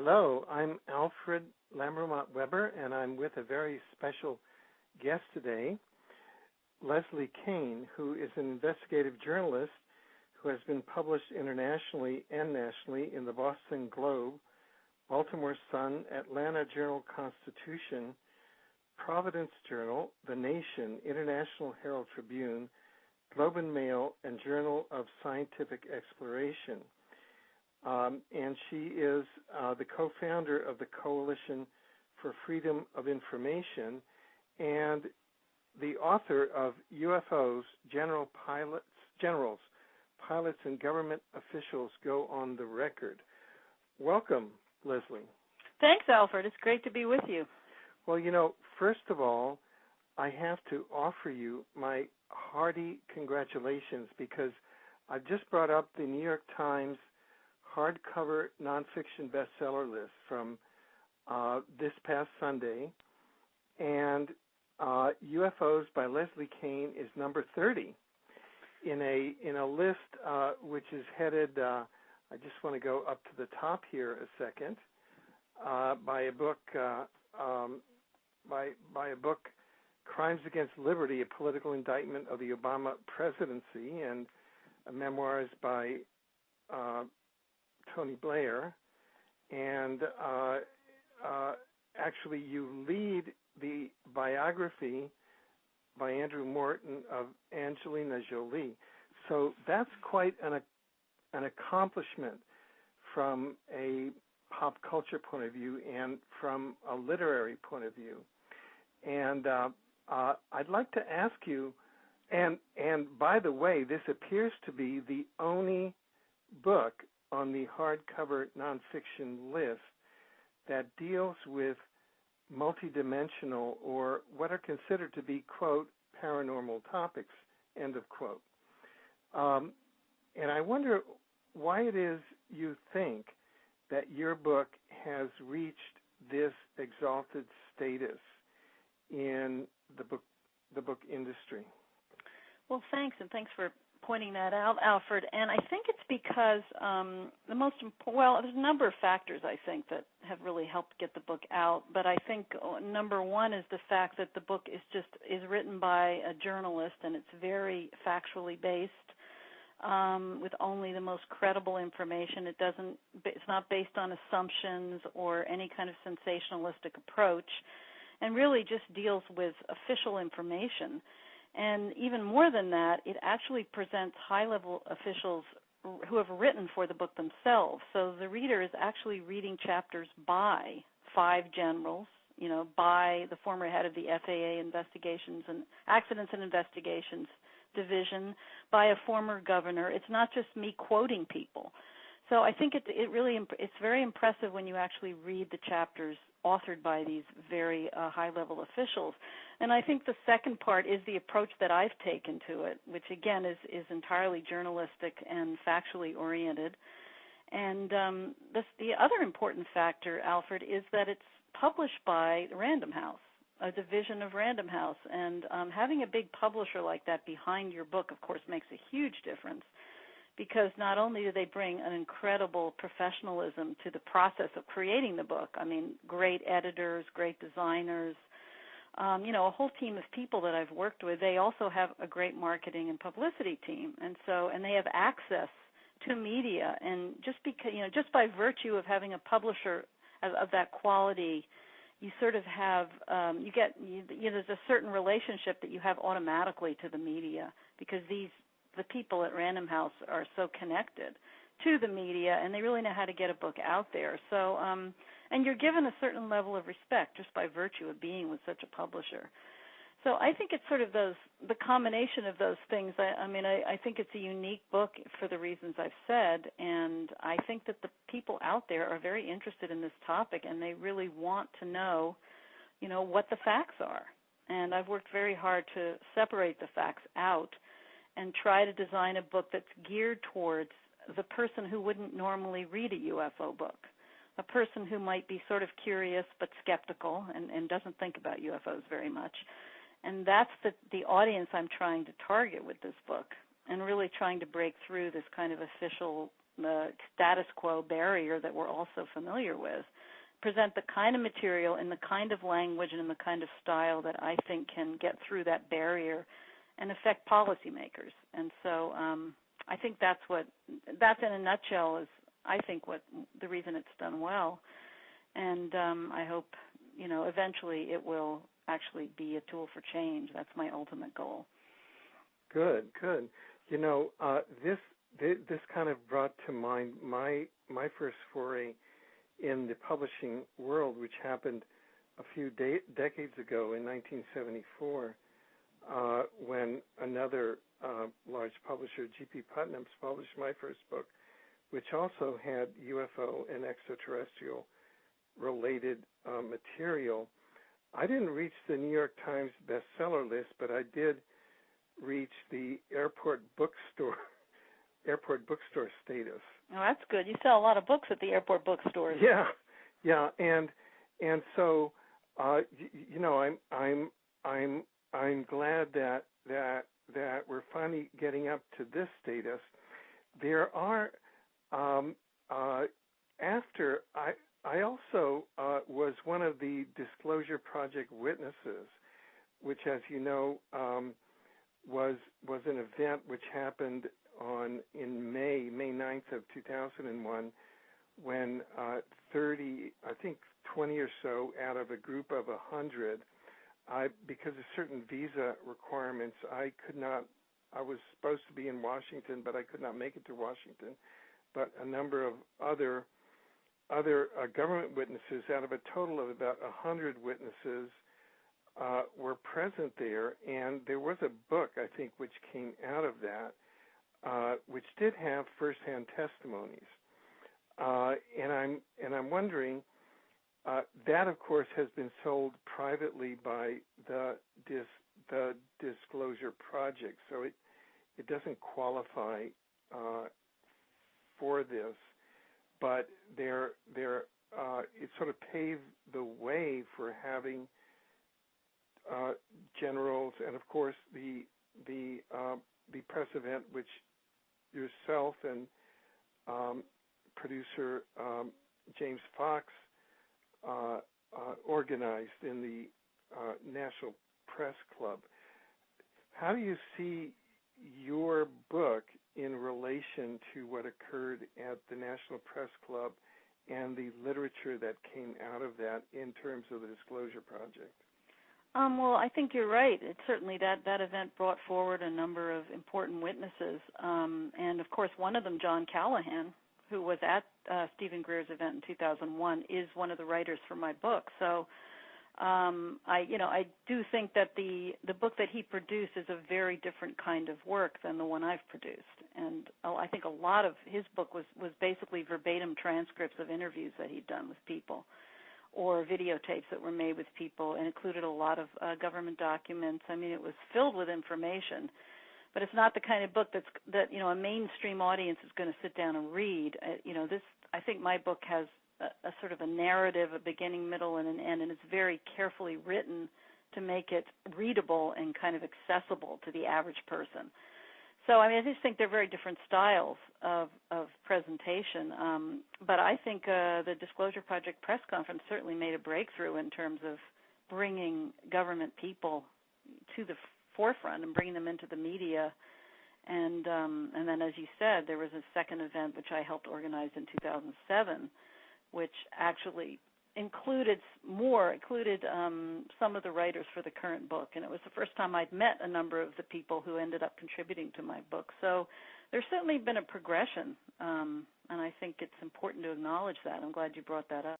Hello, I'm Alfred Lambremont Weber, and I'm with a very special guest today, Leslie Kean, who is an investigative journalist who has been published internationally and nationally in the Boston Globe, Baltimore Sun, Atlanta Journal-Constitution, Providence Journal, The Nation, International Herald Tribune, Globe and Mail, and Journal of Scientific Exploration. And she is the co-founder of the Coalition for Freedom of Information and the author of UFOs, Generals, Pilots, and Government Officials Go on the Record. Welcome, Leslie. Thanks, Alfred. It's great to be with you. Well, first of all, I have to offer you my hearty congratulations because I've just brought up the New York Times hardcover nonfiction bestseller list from this past Sunday, and UFOs by Leslie Kean is number 30 in a list which is headed. I just want to go up to the top here a second by a book by a book, Crimes Against Liberty: A Political Indictment of the Obama Presidency, and memoirs by Tony Blair, and actually you lead the biography by Andrew Morton of Angelina Jolie. So that's quite an accomplishment from a pop culture point of view and from a literary point of view. And I'd like to ask you, and by the way, this appears to be the only book on the hardcover nonfiction list that deals with multidimensional or what are considered to be, quote, paranormal topics, end of quote. And I wonder why it is you think that your book has reached this exalted status in the book industry. Well, thanks, and thanks for pointing that out, Alfred. And I think it's because there's a number of factors, I think, that have really helped get the book out. But I think number one is the fact that the book is written by a journalist, and it's very factually based, with only the most credible information. It's not based on assumptions or any kind of sensationalistic approach, and really just deals with official information. And even more than that, it actually presents high-level officials who have written for the book themselves. So the reader is actually reading chapters by 5 generals, by the former head of the FAA Investigations and Accidents and Investigations Division, by a former governor. It's not just me quoting people. So I think it's very impressive when you actually read the chapters authored by these very high-level officials. And I think the second part is the approach that I've taken to it, which, again, is entirely journalistic and factually oriented. And the other important factor, Alfred, is that it's published by Random House, a division of Random House. And having a big publisher like that behind your book, of course, makes a huge difference, because not only do they bring an incredible professionalism to the process of creating the book, I mean, great editors, great designers, a whole team of people that I've worked with. They also have a great marketing and publicity team, and they have access to media. And just by virtue of having a publisher of that quality, you sort of have there's a certain relationship that you have automatically to the media, because the people at Random House are so connected to the media, and they really know how to get a book out there. So, and you're given a certain level of respect just by virtue of being with such a publisher. So I think it's sort of the combination of those things. I think it's a unique book for the reasons I've said, and I think that the people out there are very interested in this topic, and they really want to know, what the facts are. And I've worked very hard to separate the facts out and try to design a book that's geared towards the person who wouldn't normally read a UFO book, a person who might be sort of curious but skeptical and doesn't think about UFOs very much. And that's the audience I'm trying to target with this book, and really trying to break through this kind of official, status quo barrier that we're also familiar with, present the kind of material in the kind of language and in the kind of style that I think can get through that barrier and affect policymakers. And so I think that's in a nutshell is, I think, what the reason it's done well. And I hope, eventually it will actually be a tool for change. That's my ultimate goal. Good. This kind of brought to mind my first foray in the publishing world, which happened a few decades ago in 1974, when another large publisher, G.P. Putnam's, published my first book, which also had UFO and extraterrestrial related material. I didn't reach the New York Times bestseller list, but I did reach the airport bookstore status. Oh, that's good. You sell a lot of books at the airport bookstores. Yeah, and so I'm glad that we're finally getting up to this status. There are after I also was one of the Disclosure Project witnesses, which, as you know, was an event which happened in May 9th of 2001, when 20 or so out of a group of 100, because of certain visa requirements, I was supposed to be in Washington, but I could not make it to Washington. But a number of other government witnesses, out of a total of about 100 witnesses, were present there, and there was a book, I think, which came out of that, which did have firsthand testimonies, and I'm wondering, that of course has been sold privately by the Disclosure Project, so it doesn't qualify for this, but it sort of paved the way for having generals, and of course the press event which yourself and producer James Fox organized in the National Press Club. How do you see your book in relation to what occurred at the National Press Club and the literature that came out of that in terms of the Disclosure Project? Well, I think you're right. It's certainly that event brought forward a number of important witnesses, and of course one of them, John Callahan, who was at Stephen Greer's event in 2001, is one of the writers for my book. So I do think that the book that he produced is a very different kind of work than the one I've produced, and I think a lot of his book was basically verbatim transcripts of interviews that he'd done with people, or videotapes that were made with people, and included a lot of government documents. I mean, it was filled with information, but it's not the kind of book that a mainstream audience is going to sit down and read. I think my book has a sort of a narrative, a beginning, middle, and an end, and it's very carefully written to make it readable and kind of accessible to the average person. So, I just think they're very different styles of presentation. But I think the Disclosure Project press conference certainly made a breakthrough in terms of bringing government people to the forefront and bringing them into the media. And then, as you said, there was a second event which I helped organize in 2007, which actually included some of the writers for the current book, and it was the first time I'd met a number of the people who ended up contributing to my book. So there's certainly been a progression, and I think it's important to acknowledge that. I'm glad you brought that up.